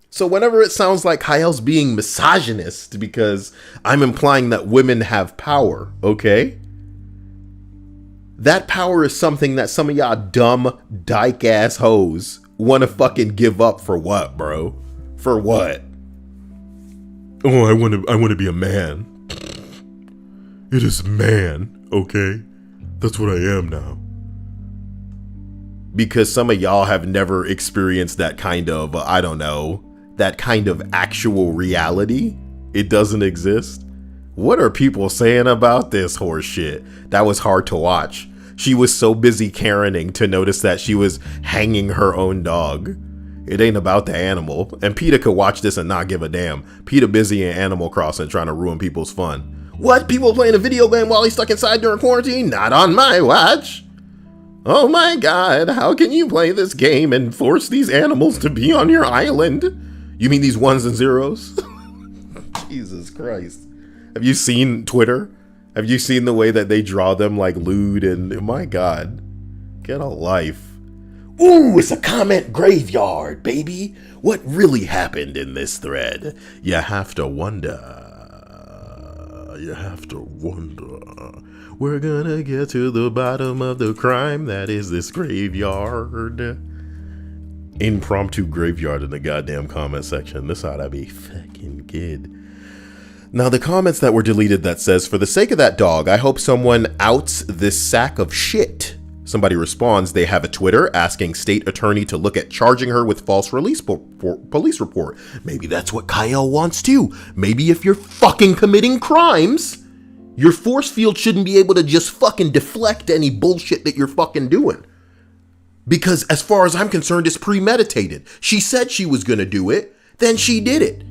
So whenever it sounds like Kyle's being misogynist because I'm implying that women have power, okay? That power is something that some of y'all dumb, dyke ass hoes want to fucking give up for what, bro? For what? Oh, I want to be a man. It is man, okay? That's what I am now. Because some of y'all have never experienced that kind of, I don't know, that kind of actual reality. It doesn't exist. What are people saying about this horse shit? That was hard to watch. She was so busy Karening to notice that she was hanging her own dog. It ain't about the animal. And PETA could watch this and not give a damn. PETA busy in Animal Crossing trying to ruin people's fun. What? People playing a video game while he's stuck inside during quarantine? Not on my watch. Oh my God, how can you play this game and force these animals to be on your island? You mean these ones and zeros? Jesus Christ. Have you seen Twitter? Have you seen the way that they draw them like lewd and, my God, get a life. Ooh, it's a comment graveyard, baby. What really happened in this thread? You have to wonder. You have to wonder. We're gonna get to the bottom of the crime that is this graveyard. Impromptu graveyard in the goddamn comment section. This ought to be fucking good. Now the comments that were deleted that says, for the sake of that dog, I hope someone outs this sack of shit. Somebody responds, they have a Twitter asking state attorney to look at charging her with false police report. Maybe that's what Kyle wants too. Maybe if you're fucking committing crimes, your force field shouldn't be able to just fucking deflect any bullshit that you're fucking doing. Because as far as I'm concerned, it's premeditated. She said she was gonna do it, then she did it.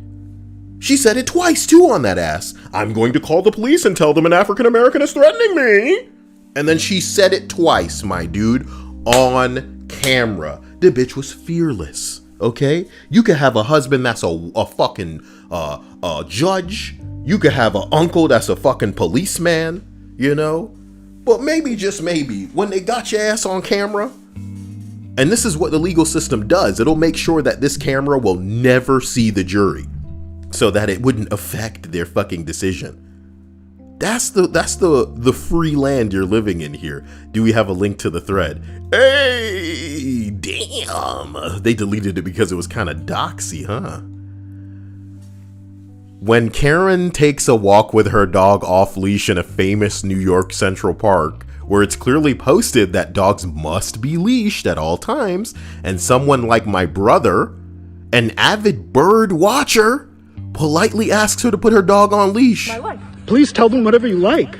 She said it twice too on that ass. I'm going to call the police and tell them an African American is threatening me. And then she said it twice, my dude, on camera. The bitch was fearless, okay? You could have a husband that's a fucking judge. You could have an uncle that's a fucking policeman, you know? But maybe, just maybe, when they got your ass on camera, and this is what the legal system does, it'll make sure that this camera will never see the jury so that it wouldn't affect their fucking decision. That's the free land you're living in here. Do we have a link to the thread? Hey, damn. They deleted it because it was kind of doxy, huh? When Karen takes a walk with her dog off leash in a famous New York Central Park, where it's clearly posted that dogs must be leashed at all times, and someone like my brother, an avid bird watcher, politely asks her to put her dog on leash. Please tell them whatever you like.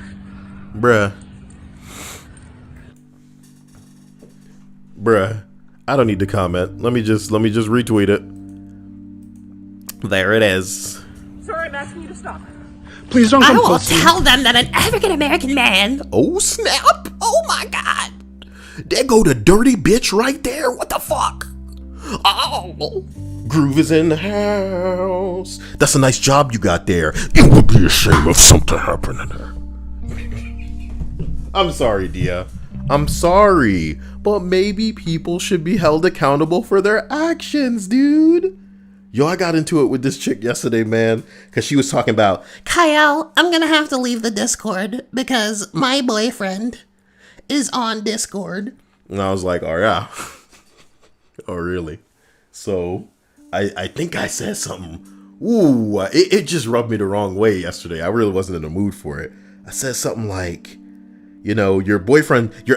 Bruh. Bruh, I don't need to comment. Let me just retweet it. There it is. Sir, I'm asking you to stop. Please don't I come will close to me. tell them that an African American man. Oh snap! Oh my god! There go the dirty bitch right there. What the fuck? Oh, Groove is in the house. That's a nice job you got there. You would be ashamed of something happening there. I'm sorry, Dia. I'm sorry, but maybe people should be held accountable for their actions, dude. Yo, I got into it with this chick yesterday, man, because she was talking about, Kyle, I'm gonna have to leave the Discord because my boyfriend is on Discord. and I was like, oh yeah. Oh, really? So, I think I said something. Ooh, it just rubbed me the wrong way yesterday. I really wasn't in the mood for it. I said something like, you know, your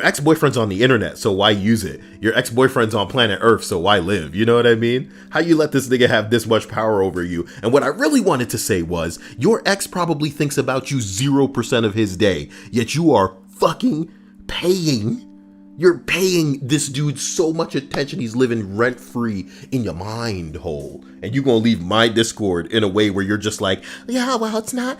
ex-boyfriend's on the internet, so why use it? Your ex-boyfriend's on planet Earth, so why live? You know what I mean? How you let this nigga have this much power over you? And what I really wanted to say was, your ex probably thinks about you 0% of his day, yet you are fucking paying. You're paying this dude so much attention, he's living rent-free in your mind hole. And you gonna leave my Discord in a way where you're just like, Yeah, well, it's not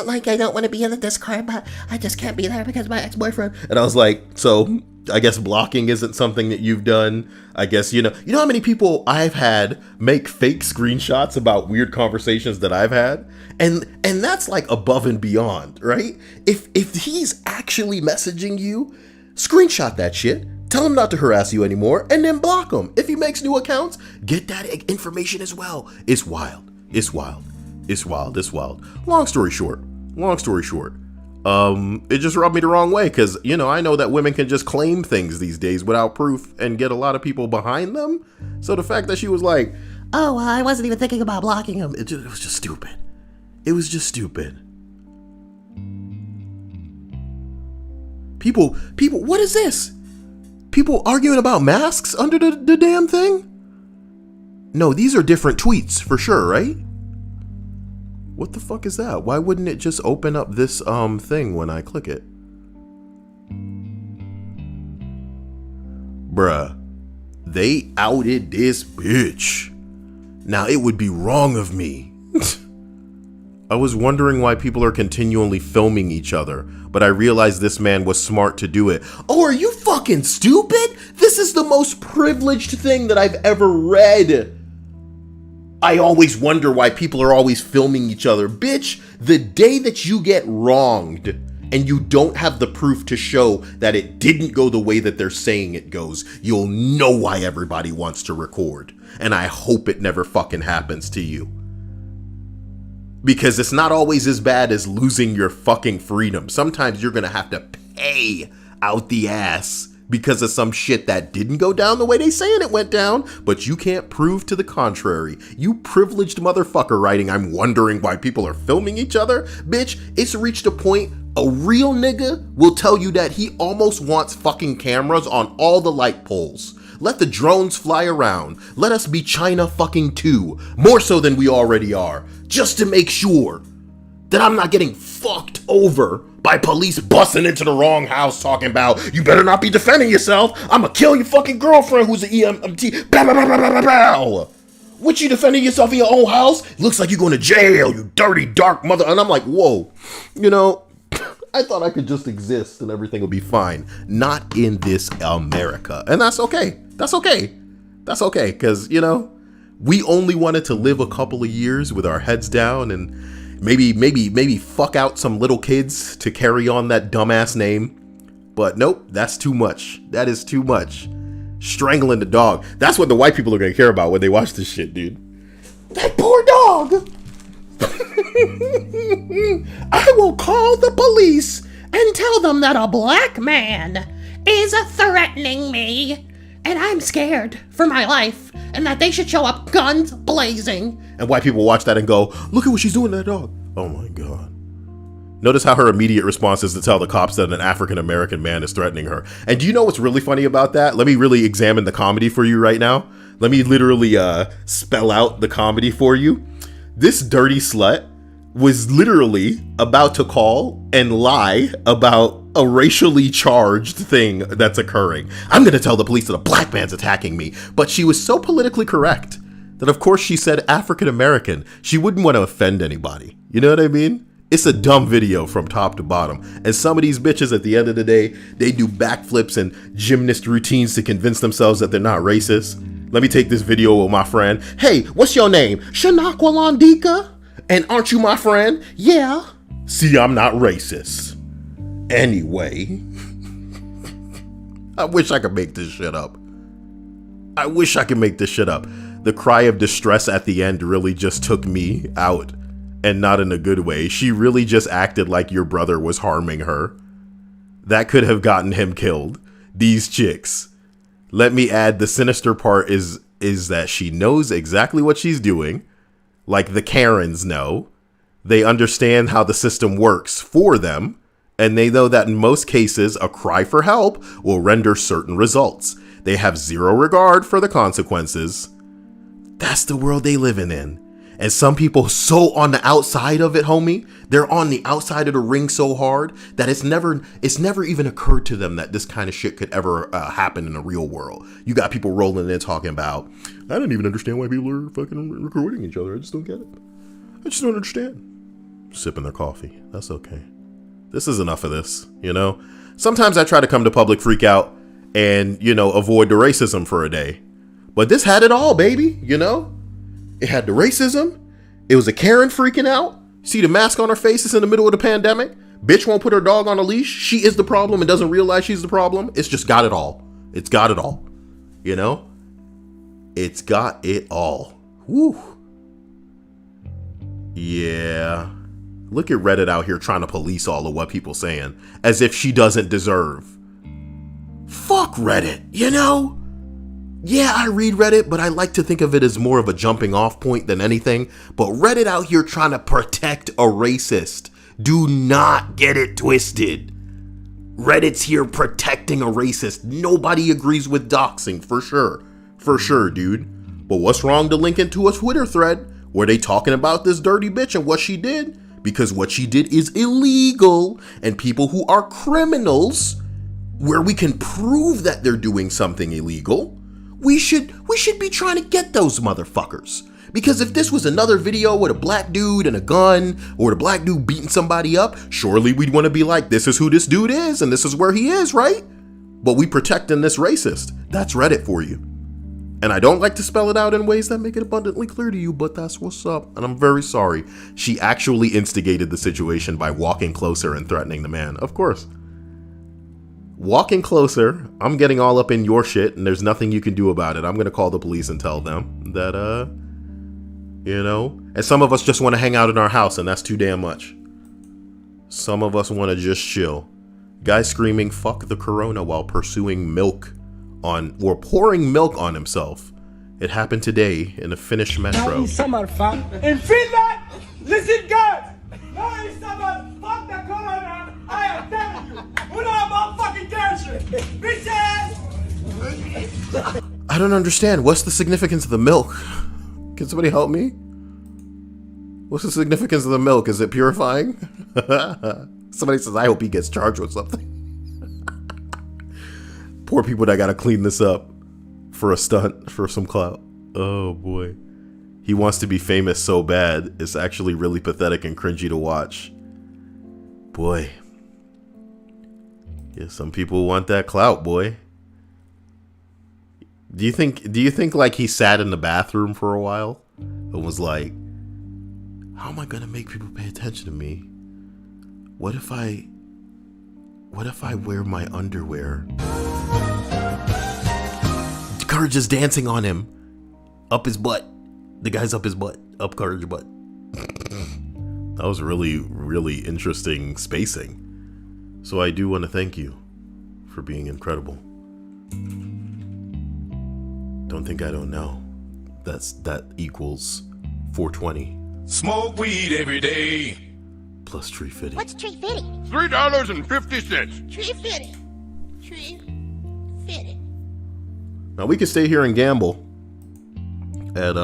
like I don't want to be in the Discord, but I just can't be there because of my ex-boyfriend. and I was like, so I guess blocking isn't something that you've done. I guess, you know how many people I've had make fake screenshots about weird conversations that I've had? And that's like above and beyond, right? If he's actually messaging you, screenshot that shit, tell him not to harass you anymore, and then block him. If he makes new accounts, get that information as well. It's wild. It's wild. It's wild. It's wild. Long story short, it just rubbed me the wrong way because, you know, I know that women can just claim things these days without proof and get a lot of people behind them. So the fact that she was like, Oh, well, I wasn't even thinking about blocking him. it was just stupid. It was just stupid. People, what is this? People arguing about masks under the damn thing? No, these are different tweets for sure, right? What the fuck is that? Why wouldn't it just open up this thing when I click it? Bruh, they outed this bitch. Now it would be wrong of me. I was wondering why people are continually filming each other, but I realized this man was smart to do it. Oh, are you fucking stupid? This is the most privileged thing that I've ever read. I always wonder why people are always filming each other. Bitch, the day that you get wronged and you don't have the proof to show that it didn't go the way that they're saying it goes, you'll know why everybody wants to record. And I hope it never fucking happens to you. Because it's not always as bad as losing your fucking freedom. Sometimes you're gonna have to pay out the ass because of some shit that didn't go down the way they saying it went down, but you can't prove to the contrary. You privileged motherfucker writing, I'm wondering why people are filming each other. Bitch, it's reached a point a real nigga will tell you that he almost wants fucking cameras on all the light poles. Let the drones fly around. Let us be China fucking 2, more so than we already are, just to make sure that I'm not getting fucked over by police busting into the wrong house talking about, you better not be defending yourself. I'ma kill your fucking girlfriend who's an EMT. Bow, bow, bow, bow, bow, bow. What, you defending yourself in your own house? Looks like you're going to jail, you dirty, dark mother. And I'm like, whoa, you know, I thought I could just exist and everything would be fine. Not in this America. And that's okay. That's okay. That's okay. Because, you know, we only wanted to live a couple of years with our heads down and maybe fuck out some little kids to carry on that dumbass name. But nope, that's too much. That is too much. Strangling the dog. That's what the white people are going to care about when they watch this shit, dude. That poor dog. I will call the police and tell them that a black man is threatening me, and I'm scared for my life, and that they should show up guns blazing. And white people watch that and go, look at what she's doing to that dog. Oh my God. Notice how her immediate response is to tell the cops that an African-American man is threatening her. And do you know what's really funny about that? Let me really examine the comedy for you right now. Let me literally spell out the comedy for you. This dirty slut was literally about to call and lie about a racially charged thing that's occurring. I'm going to tell the police that a black man's attacking me. But she was so politically correct that, of course, she said African American. She wouldn't want to offend anybody. You know what I mean? It's a dumb video from top to bottom. And some of these bitches, at the end of the day, they do backflips and gymnast routines to convince themselves that they're not racist. Let me take this video with my friend. Hey, what's your name? Shanakwalandika? And aren't you my friend? Yeah. See, I'm not racist. Anyway. I wish I could make this shit up. I wish I could make this shit up. The cry of distress at the end really just took me out. And not in a good way. She really just acted like your brother was harming her. That could have gotten him killed. These chicks. Let me add, the sinister part is that she knows exactly what she's doing. Like the Karens know. They understand how the system works for them. And they know that in most cases, a cry for help will render certain results. They have zero regard for the consequences. That's the world they live in. And some people so on the outside of it, homie, they're on the outside of the ring so hard that it's never even occurred to them that this kind of shit could ever happen in the real world. You got people rolling in talking about, I don't even understand why people are fucking recording each other. I just don't get it. I just don't understand. Sipping their coffee. That's okay. This is enough of this, you know? Sometimes I try to come to public freak out and, you know, avoid the racism for a day. But this had it all, baby, you know? It had the racism. It was a Karen freaking out. See the mask on her face. It's in the middle of the pandemic. Bitch won't put her dog on a leash. She is the problem and doesn't realize she's the problem. It's just got it all. It's got it all. You know? It's got it all. Woo. Yeah. Look at Reddit out here trying to police all of what people saying. As if she doesn't deserve. Fuck Reddit, you know? Yeah, I read Reddit, but I like to think of it as more of a jumping off point than anything. But Reddit out here trying to protect a racist. Do not get it twisted. Reddit's here protecting a racist. Nobody agrees with doxing, for sure. For sure, dude. But what's wrong to link into a Twitter thread where they talking about this dirty bitch and what she did? Because what she did is illegal. And people who are criminals, where we can prove that they're doing something illegal, we should be trying to get those motherfuckers. Because if this was another video with a black dude and a gun, or the black dude beating somebody up, surely we'd want to be like, this is who this dude is, and this is where he is, right? But we protecting this racist. That's Reddit for you. And I don't like to spell it out in ways that make it abundantly clear to you, but that's what's up. And I'm very sorry. She actually instigated the situation by walking closer and threatening the man. Of course. Walking closer, I'm getting all up in your shit, and there's nothing you can do about it. I'm going to call the police and tell them that, you know, and some of us just want to hang out in our house, and that's too damn much. Some of us want to just chill. Guy screaming, fuck the corona, while pursuing milk on, or pouring milk on himself. It happened today in a Finnish metro. In Finland, listen guys, now is someone fuck the corona, I am telling you, we know about fucking cancer, bitches! I don't understand. What's the significance of the milk? Can somebody help me? What's the significance of the milk? Is it purifying? Somebody says, I hope he gets charged with something. Poor people that gotta clean this up for a stunt, for some clout. Oh boy. He wants to be famous so bad, it's actually really pathetic and cringy to watch. Boy. Yeah, some people want that clout, boy. Do you think like he sat in the bathroom for a while and was like, how am I gonna make people pay attention to me? What if I wear my underwear? Courage is dancing on him. Up his butt. The guy's up his butt. Up Courage's butt. That was really, really interesting spacing. So I do want to thank you for being incredible. Don't think I don't know. That equals 420. Smoke weed every day. Plus tree fitting. What's tree fitting? $3.50. Tree fitting. Tree fitting. Now we could stay here and gamble at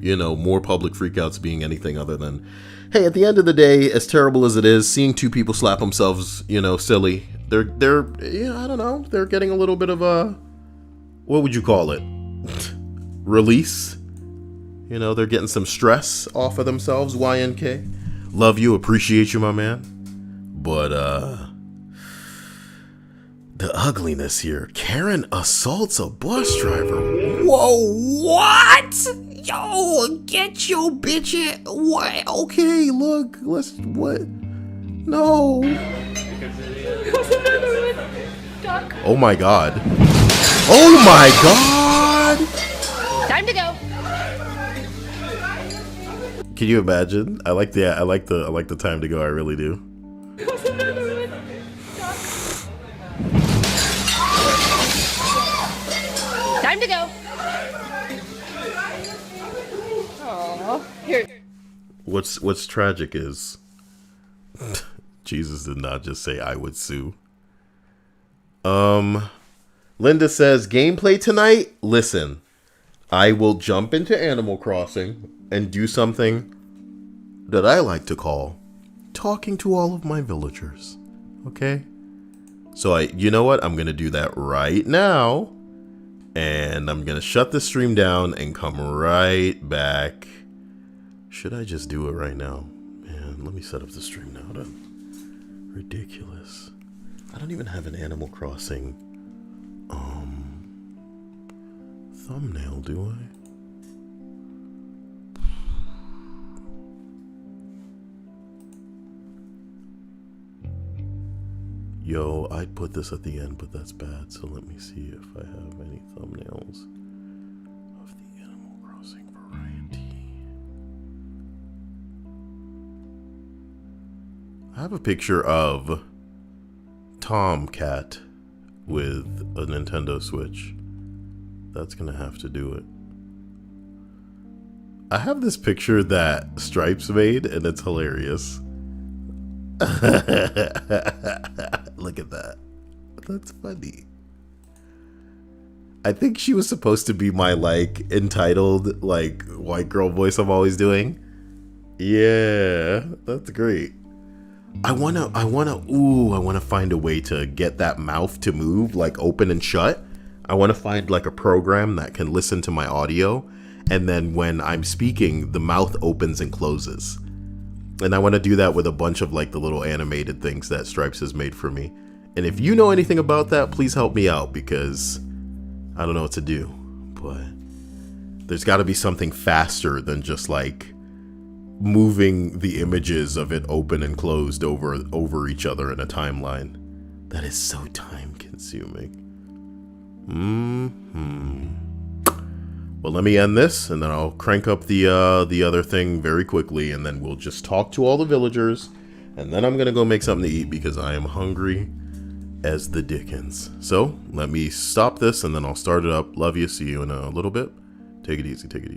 you know, more public freakouts being anything other than, hey, at the end of the day, as terrible as it is, seeing two people slap themselves, you know, silly, they're yeah, I don't know, they're getting a little bit of a, what would you call it? Release. You know, they're getting some stress off of themselves. YNK, love you, appreciate you, my man. But the ugliness here. Karen assaults a bus driver. Whoa, what? Yo, get your bitch in. What? Okay, look, let's, what? No. Oh my god. Oh my god. Time to go. Can you imagine? I like the time to go. I really do. Time to go. Oh, here. What's tragic is Jesus did not just say I would sue. Linda says gameplay tonight. Listen, I will jump into Animal Crossing and do something that I like to call talking to all of my villagers. Okay? So you know what? I'm going to do that right now. And I'm going to shut the stream down and come right back. Should I just do it right now? Man, let me set up the stream now then. Ridiculous. I don't even have an Animal Crossing thumbnail, do I? Yo, I'd put this at the end, but that's bad. So let me see if I have any thumbnails of the Animal Crossing variety. I have a picture of Tomcat with a Nintendo Switch. That's gonna have to do it. I have this picture that Stripes made, and it's hilarious. Look at that. That's funny. I think she was supposed to be my, like, entitled, like, white girl voice I'm always doing. Yeah, that's great. I wanna find a way to get that mouth to move, like, open and shut. I wanna find, like, a program that can listen to my audio, and then when I'm speaking, the mouth opens and closes. And I want to do that with a bunch of, like, the little animated things that Stripes has made for me. And if you know anything about that, please help me out, because I don't know what to do. But there's got to be something faster than just, like, moving the images of it open and closed over each other in a timeline. That is so time consuming. Well, let me end this, and then I'll crank up the other thing very quickly, and then we'll just talk to all the villagers, and then I'm gonna go make something to eat because I am hungry as the dickens. So let me stop this, and then I'll start it up. Love you. See you in a little bit. Take it easy. Take it easy.